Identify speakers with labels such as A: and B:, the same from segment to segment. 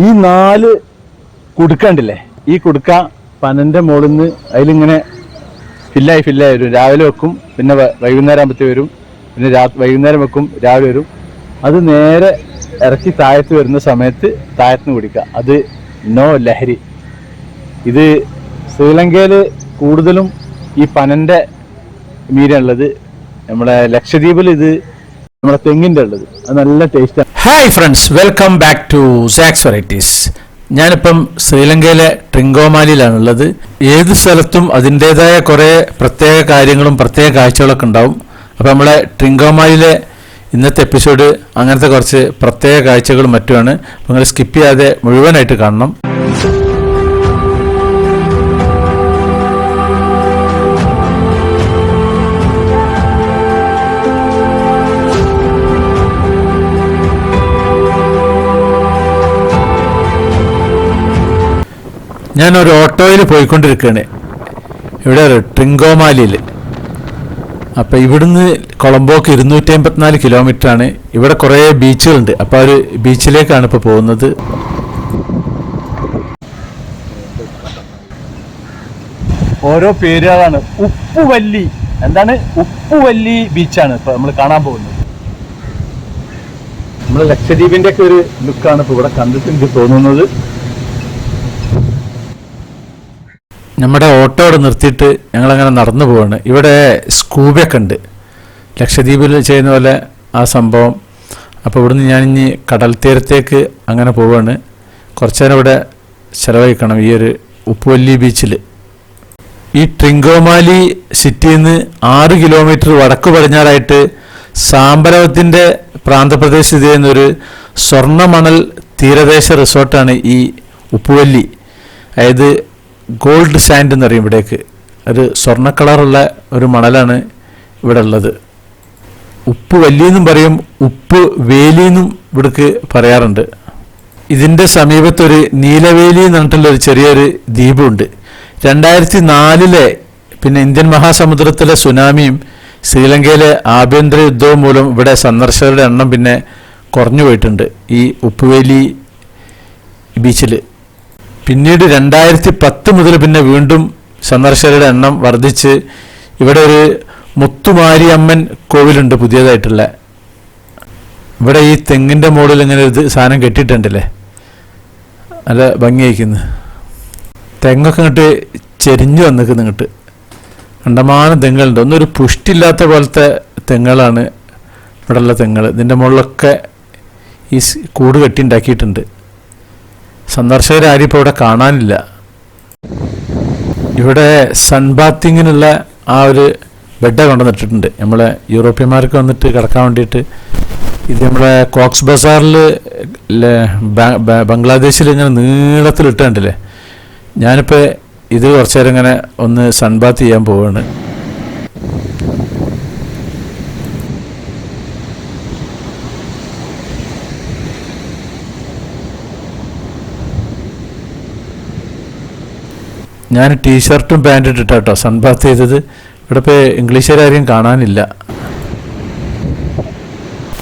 A: ഈ 4 കുടുക്ക ഉണ്ടല്ലേ, ഈ കുടുക്ക പനന്റെ മുകളിൽ നിന്ന് അതിലിങ്ങനെ ഫില്ലായി വരും. രാവിലെ വെക്കും, പിന്നെ വൈകുന്നേരം ആകുമ്പോഴത്തേ വരും, പിന്നെ വൈകുന്നേരം വെക്കും, രാവിലെ വരും. അത് നേരെ ഇറക്കി താഴത്ത് വരുന്ന സമയത്ത് താഴത്തുനിന്ന് കുടിക്കുക. അത് നോ ലഹരി. ഇത് ശ്രീലങ്കയിൽ കൂടുതലും ഈ പനന്റെ മീനുള്ളത്. നമ്മുടെ ലക്ഷദ്വീപിൽ ഇത് നമ്മുടെ തെങ്ങിൻ്റെ ഉള്ളത്. അത് നല്ല ടേസ്റ്റാണ്.
B: Hi friends, welcome back to snacks varieties. ഞാനിപ്പം ശ്രീലങ്കയിലെ ട്രിങ്കോമാലിയിലാണുള്ളത്. ഏത് സ്ഥലത്തും അതിൻ്റെതായ കുറേ പ്രത്യേക കാര്യങ്ങളും പ്രത്യേക കാഴ്ചകളൊക്കെ ഉണ്ടാവും. അപ്പോൾ നമ്മളെ ട്രിങ്കോമാലിയിലെ ഇന്നത്തെ എപ്പിസോഡ് അങ്ങനത്തെ കുറച്ച് പ്രത്യേക കാഴ്ചകളും മറ്റുമാണ്. നിങ്ങൾ സ്കിപ്പ് ചെയ്യാതെ മുഴുവനായിട്ട് കാണണം. ഞാനൊരു ഓട്ടോയിൽ പോയിക്കൊണ്ടിരിക്കുകയാണ് ഇവിടെ ട്രിങ്കോമാലിയിൽ. അപ്പോൾ ഇവിടുന്ന് കൊളംബോക്ക് 254 കിലോമീറ്ററാണ്. ഇവിടെ കുറേ ബീച്ചുകളുണ്ട്. അപ്പോൾ ഒരു ബീച്ചിലേക്കാണ് ഇപ്പോൾ പോകുന്നത്.
A: ഓരോ പേരുകളാണ്. ഉപ്പുവല്ലി, എന്താണ് ഉപ്പുവല്ലി ബീച്ചാണ് ഇപ്പോൾ നമ്മൾ കാണാൻ പോകുന്നത്. നമ്മൾ ലക്ഷദ്വീപിൻ്റെ ഒക്കെ ഒരു ലുക്കാണ് ഇപ്പോൾ ഇവിടെ കണ്ടിട്ട് എനിക്ക് തോന്നുന്നത്.
B: നമ്മുടെ ഓട്ടോ ഇവിടെ നിർത്തിയിട്ട് ഞങ്ങളങ്ങനെ നടന്നു പോവാണ്. ഇവിടെ സ്കൂബയൊക്കെ ഉണ്ട്, ലക്ഷദ്വീപിൽ ചെയ്യുന്ന പോലെ ആ സംഭവം. അപ്പോൾ ഇവിടുന്ന് ഞാനിനി കടൽ തീരത്തേക്ക് അങ്ങനെ പോവുകയാണ്. കുറച്ച് നേരം ഇവിടെ ചിലവഴിക്കണം ഈ ഒരു ഉപ്പുവല്ലി ബീച്ചിൽ. ഈ ട്രിങ്കോമാലി സിറ്റിയിൽ നിന്ന് 6 കിലോമീറ്റർ വടക്ക് പടിഞ്ഞാറായിട്ട് സാമ്പലവത്തിൻ്റെ പ്രാന്തപ്രദേശത്ത് സ്ഥിതി ചെയ്യുന്നൊരു സ്വർണ്ണമണൽ തീരദേശ റിസോർട്ടാണ് ഈ ഉപ്പുവല്ലി. അതായത് ഗോൾഡ് സാൻഡ് എന്ന് പറയും ഇവിടേക്ക്. ഒരു സ്വർണ്ണ കളറുള്ള ഒരു മണലാണ് ഇവിടെ ഉള്ളത്. ഉപ്പ് വല്ലിയെന്നും പറയും, ഉപ്പ് വേലിയെന്നും ഇവിടേക്ക് പറയാറുണ്ട്. ഇതിൻ്റെ സമീപത്തൊരു നീലവേലി എന്ന് പറഞ്ഞിട്ടുള്ളൊരു ചെറിയൊരു ദ്വീപുണ്ട്. 2004 പിന്നെ ഇന്ത്യൻ മഹാസമുദ്രത്തിലെ സുനാമിയും ശ്രീലങ്കയിലെ ആഭ്യന്തര യുദ്ധവും മൂലം ഇവിടെ സന്ദർശകരുടെ എണ്ണം പിന്നെ കുറഞ്ഞു പോയിട്ടുണ്ട് ഈ ഉപ്പുവേലി ബീച്ചിൽ. പിന്നീട് 2010 മുതൽ പിന്നെ വീണ്ടും സന്ദർശകരുടെ എണ്ണം വർദ്ധിച്ച് ഇവിടെ ഒരു മുത്തുമാരിയമ്മൻ കോവിലുണ്ട് പുതിയതായിട്ടുള്ള. ഇവിടെ ഈ തെങ്ങിൻ്റെ മുകളിൽ ഇങ്ങനെ ഒരു സാധനം കെട്ടിയിട്ടുണ്ടല്ലേ, നല്ല ഭംഗിയായിരിക്കുന്നു. തെങ്ങൊക്കെ ഇങ്ങോട്ട് ചെരിഞ്ഞു വന്നിക്കുന്നു. ഇങ്ങോട്ട് കണ്ടമാനം തെങ്ങുകളുണ്ട്. ഒന്നൊരു പുഷ്ടില്ലാത്ത പോലത്തെ തെങ്ങുകളാണ് ഇവിടെയുള്ള തെങ്ങുകൾ. ഇതിൻ്റെ മുകളിലൊക്കെ ഈ കൂട് കെട്ടി ഉണ്ടാക്കിയിട്ടുണ്ട്. സന്ദർശകരാരും ഇപ്പോൾ ഇവിടെ കാണാനില്ല. ഇവിടെ സൺബാത്തിങ്ങിനുള്ള ആ ഒരു ബെഡ് കൊണ്ടുവന്നിട്ടുണ്ട്. നമ്മളെ യൂറോപ്യന്മാർക്ക് വന്നിട്ട് കിടക്കാൻ വേണ്ടിയിട്ട്. ഇത് നമ്മളെ കോക്സ് ബസാറിൽ ബംഗ്ലാദേശിൽ ഇങ്ങനെ നീളത്തിലിട്ടുണ്ടല്ലേ. ഞാനിപ്പോൾ ഇത് കുറച്ചു നേരം ഇങ്ങനെ ഒന്ന് സൺബാത്ത് ചെയ്യാൻ പോവുകയാണ്. ഞാൻ ടീഷർട്ടും പാൻറ്റും ഇട്ടിട്ടാട്ടോ സൺബാത്ത് ചെയ്തത്. ഇവിടെ ഇപ്പോൾ ഇംഗ്ലീഷുകാരും കാണാനില്ല.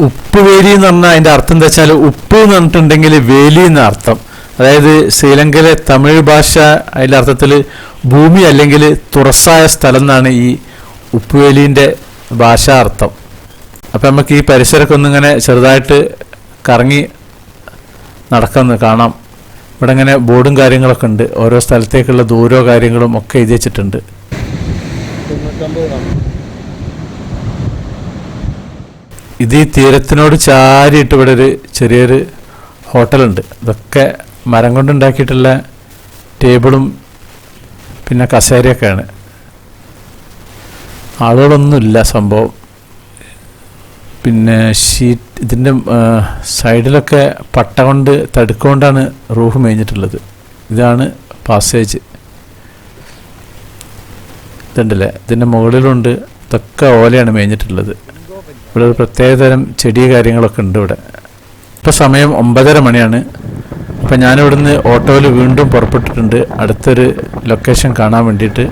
B: ഉപ്പ് വേലി എന്ന് പറഞ്ഞാൽ അതിൻ്റെ അർത്ഥം എന്താ വെച്ചാൽ, ഉപ്പ് എന്ന് പറഞ്ഞിട്ടുണ്ടെങ്കിൽ വേലി എന്ന അർത്ഥം. അതായത് ശ്രീലങ്കയിലെ തമിഴ് ഭാഷ അതിൻ്റെ അർത്ഥത്തിൽ ഭൂമി അല്ലെങ്കിൽ തുറസായ സ്ഥലം എന്നാണ് ഈ ഉപ്പുവേലീൻ്റെ ഭാഷാ അർത്ഥം. അപ്പം നമുക്ക് ഈ പരിസരമൊക്കെ ഒന്നിങ്ങനെ ചെറുതായിട്ട് കറങ്ങി നടക്കാമെന്ന് കാണാം. ഇവിടെ ഇങ്ങനെ ബോർഡും കാര്യങ്ങളൊക്കെ ഉണ്ട്. ഓരോ സ്ഥലത്തേക്കുള്ള ദൂരവും കാര്യങ്ങളും ഒക്കെ എഴുതി വെച്ചിട്ടുണ്ട്. ഇത് ഈ തീരത്തിനോട് ചാരിയിട്ട് ഇവിടെ ഒരു ചെറിയൊരു ഹോട്ടലുണ്ട്. ഇതൊക്കെ മരം കൊണ്ടുണ്ടാക്കിയിട്ടുള്ള ടേബിളും പിന്നെ കസേരയൊക്കെയാണ്. ആളുകളൊന്നുമില്ല സംഭവം. പിന്നെ ഇതിൻ്റെ സൈഡിലൊക്കെ പട്ട കൊണ്ട് തടുക്കൊണ്ടാണ് റൂഫ് മേഞ്ഞിട്ടുള്ളത്. ഇതാണ് പാസേജ്. ഇതുണ്ടല്ലേ, ഇതിൻ്റെ മുകളിലുണ്ട്. ഇതൊക്കെ ഓലയാണ് മേഞ്ഞിട്ടുള്ളത്. ഇവിടെ ഒരു പ്രത്യേകതരം ചെടി കാര്യങ്ങളൊക്കെ ഉണ്ട് ഇവിടെ. ഇപ്പോൾ സമയം 9:30 മണിയാണ്. അപ്പം ഞാനിവിടുന്ന് ഓട്ടോയിൽ വീണ്ടും പുറപ്പെട്ടിട്ടുണ്ട് അടുത്തൊരു ലൊക്കേഷൻ കാണാൻ വേണ്ടിയിട്ട്.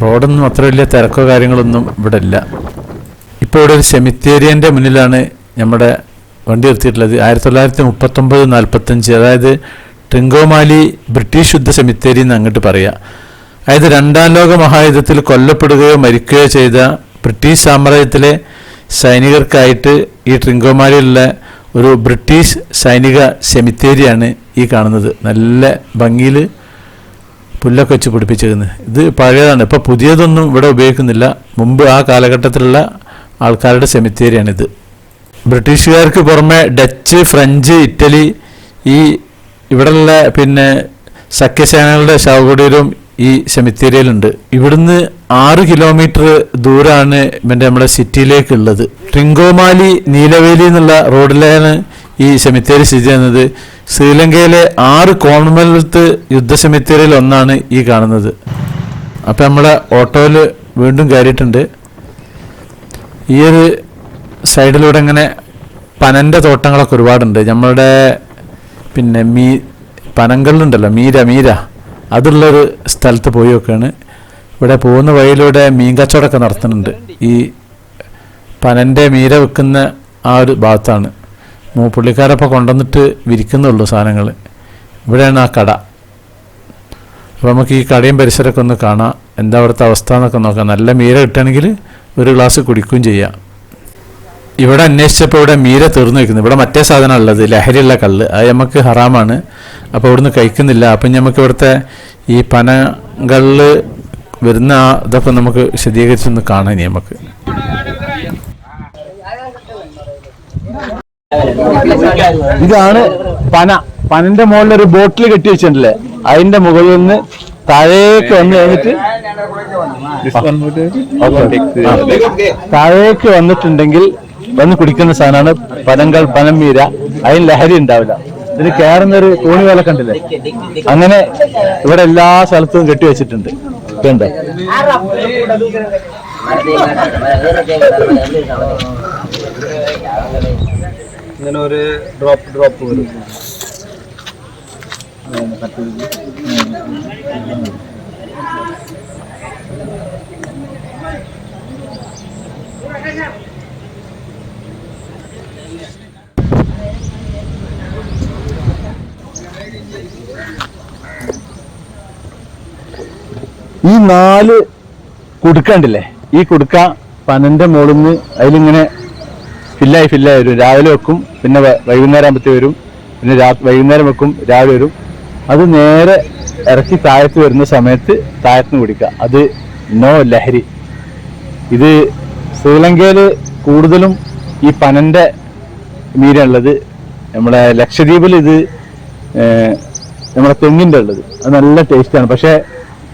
B: റോഡൊന്നും അത്ര വലിയ തിരക്കോ കാര്യങ്ങളൊന്നും ഇവിടെ ഇല്ല. ഇപ്പോൾ ഇവിടെ ഒരു സെമിത്തേരിയൻ്റെ മുന്നിലാണ് നമ്മുടെ വണ്ടി നിർത്തിയിട്ടുള്ളത് 1939-45, അതായത് ട്രിങ്കോമാലി ബ്രിട്ടീഷ് യുദ്ധ സെമിത്തേരി എന്ന് അങ്ങോട്ട് പറയുക. അതായത് 2ാം ലോക മഹായുദ്ധത്തിൽ കൊല്ലപ്പെടുകയോ മരിക്കുകയോ ചെയ്ത ബ്രിട്ടീഷ് സാമ്രാജ്യത്തിലെ സൈനികർക്കായിട്ട് ഈ ട്രിങ്കോമാലിയിലുള്ള ഒരു ബ്രിട്ടീഷ് സൈനിക സെമിത്തേരിയാണ് ഈ കാണുന്നത്. നല്ല ഭംഗിയിൽ പുല്ലൊക്കെ വെച്ച് പിടിപ്പിച്ചിരുന്നത്. ഇത് പഴയതാണ്, ഇപ്പോൾ പുതിയതൊന്നും ഇവിടെ ഉപയോഗിക്കുന്നില്ല. മുമ്പ് ആ കാലഘട്ടത്തിലുള്ള ആൾക്കാരുടെ സെമിത്തേരിയാണിത്. ബ്രിട്ടീഷുകാർക്ക് പുറമെ ഡച്ച്, ഫ്രഞ്ച്, ഇറ്റലി, ഈ ഇവിടെയുള്ള പിന്നെ സഖ്യസേനകളുടെ ശവകുടീരവും ഈ സെമിത്തേരിയിലുണ്ട്. ഇവിടുന്ന് 6 കിലോമീറ്റർ ദൂരമാണ് നമ്മുടെ സിറ്റിയിലേക്കുള്ളത്. ട്രിങ്കോമാലി നീലവേലി എന്നുള്ള റോഡിലാണ് ഈ സെമിത്തേരി സ്ഥിതി ചെയ്യുന്നത്. ശ്രീലങ്കയിലെ 6 കോമൺവെൽത്ത് യുദ്ധ സെമിത്തേരിയിൽ ഒന്നാണ് ഈ കാണുന്നത്. അപ്പം നമ്മളെ ഓട്ടോയിൽ വീണ്ടും കയറിയിട്ടുണ്ട്. ഈ ഒരു സൈഡിലൂടെ ഇങ്ങനെ പനൻ്റെ തോട്ടങ്ങളൊക്കെ ഒരുപാടുണ്ട്. നമ്മളുടെ പിന്നെ പനങ്കള്ളുണ്ടല്ലോ, മീര അതുള്ളൊരു സ്ഥലത്ത് പോയി നോക്കുകയാണ്. ഇവിടെ പോകുന്ന വഴിയിലൂടെ മീൻ കച്ചവടമൊക്കെ നടത്തുന്നുണ്ട്. ഈ പനൻ്റെ മീര വെക്കുന്ന ആ ഒരു ഭാഗത്താണ്. പുള്ളിക്കാരപ്പോൾ കൊണ്ടുവന്നിട്ട് വിരിക്കുന്നുള്ളൂ സാധനങ്ങൾ. ഇവിടെയാണ് ആ കട. അപ്പോൾ നമുക്ക് ഈ കടയും പരിസരമൊക്കെ ഒന്ന് കാണാം, എന്താ അവിടുത്തെ അവസ്ഥ എന്നൊക്കെ നോക്കാം. നല്ല മീര കിട്ടുകയാണെങ്കിൽ ഒരു ഗ്ലാസ് കുടിക്കുകയും ചെയ്യാം. ഇവിടെ അന്വേഷിച്ചപ്പോൾ ഇവിടെ മീര തീർന്നു വയ്ക്കുന്നു. ഇവിടെ മറ്റേ സാധനം ഉള്ളത്, ലഹരിയുള്ള കള്ള്, അത് നമുക്ക് ഹറാമാണ്. അപ്പോൾ ഇവിടുന്ന് കഴിക്കുന്നില്ല. അപ്പം നമുക്ക് ഇവിടുത്തെ ഈ പനകളിൽ വരുന്ന ഇതൊക്കെ നമുക്ക് വിശദീകരിച്ചൊന്ന് കാണാൻ നമുക്ക്.
A: ഇതാണ് പനന്റെ മുകളിൽ ഒരു ബോട്ടിൽ കെട്ടി വെച്ചിട്ടുണ്ടല്ലേ, അതിന്റെ മുകളിൽ നിന്ന് താഴേക്ക് വന്നു കഴിഞ്ഞിട്ട് താഴേക്ക് വന്നിട്ടുണ്ടെങ്കിൽ വന്ന് കുടിക്കുന്ന സാധനമാണ് പനം മീര. അതിന് ലഹരി ഉണ്ടാവില്ല. ഇതിന് കയറുന്നൊരു തോണി പോലെ കണ്ടില്ലേ, അങ്ങനെ ഇവിടെ എല്ലാ സ്ഥലത്തും കെട്ടി വെച്ചിട്ടുണ്ട്. കണ്ടോ?
C: ഇങ്ങനെ ഒരു ഡ്രോപ്പ് വരും.
A: ഈ 4 കുടുക്കണ്ടില്ലേ, ഈ കുടുക്ക പനന്റെ മുകളിൽ നിന്ന് അതിലിങ്ങനെ ഫില്ലായി വരും. രാവിലെ വെക്കും, പിന്നെ വൈകുന്നേരം ആകുമ്പത്തേ വരും, പിന്നെ വൈകുന്നേരം വെക്കും, രാവിലെ വരും. അത് നേരെ ഇറക്കി താഴത്ത് വരുന്ന സമയത്ത് താഴത്തുനിന്ന് കുടിക്കുക. അത് നോ ലഹരി. ഇത് ശ്രീലങ്കയിൽ കൂടുതലും ഈ പനന്റെ മീനുള്ളത്. നമ്മുടെ ലക്ഷദ്വീപിൽ ഇത് നമ്മുടെ തെങ്ങിൻ്റെ ഉള്ളത്. അത് നല്ല ടേസ്റ്റാണ്. പക്ഷേ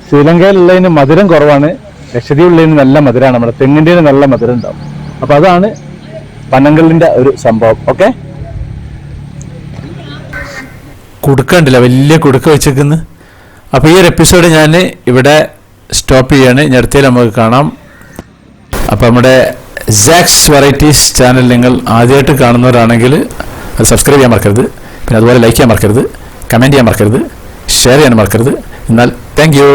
A: ശ്രീലങ്കയിലുള്ളതിന് മധുരം കുറവാണ്, ലക്ഷദ്വീപിലുള്ളതിന് നല്ല മധുരമാണ്. നമ്മുടെ തെങ്ങിൻ്റെ നല്ല മധുരം ഉണ്ടാവും. അപ്പം അതാണ് പനങ്കള്ളിൻ്റെ ഒരു സംഭവം. ഓക്കെ,
B: കുടുക്കണ്ടില്ല, വലിയ കുടുക്ക വെച്ചേക്കുന്നു. അപ്പോൾ ഈ ഒരു എപ്പിസോഡ് ഞാൻ ഇവിടെ സ്റ്റോപ്പ് ചെയ്യാണ്. ഇനി അടുത്തതിൽ നമുക്ക് കാണാം. അപ്പോൾ നമ്മുടെ സാക്സ് വെറൈറ്റീസ് ചാനൽ നിങ്ങൾ ആദ്യമായിട്ട് കാണുന്നവരാണെങ്കിൽ അത് സബ്സ്ക്രൈബ് ചെയ്യാൻ മറക്കരുത്. പിന്നെ അതുപോലെ ലൈക്ക് ചെയ്യാൻ മറക്കരുത്, കമൻറ്റ് ചെയ്യാൻ മറക്കരുത്, ഷെയർ ചെയ്യാൻ മറക്കരുത്. എന്നാൽ താങ്ക് യു.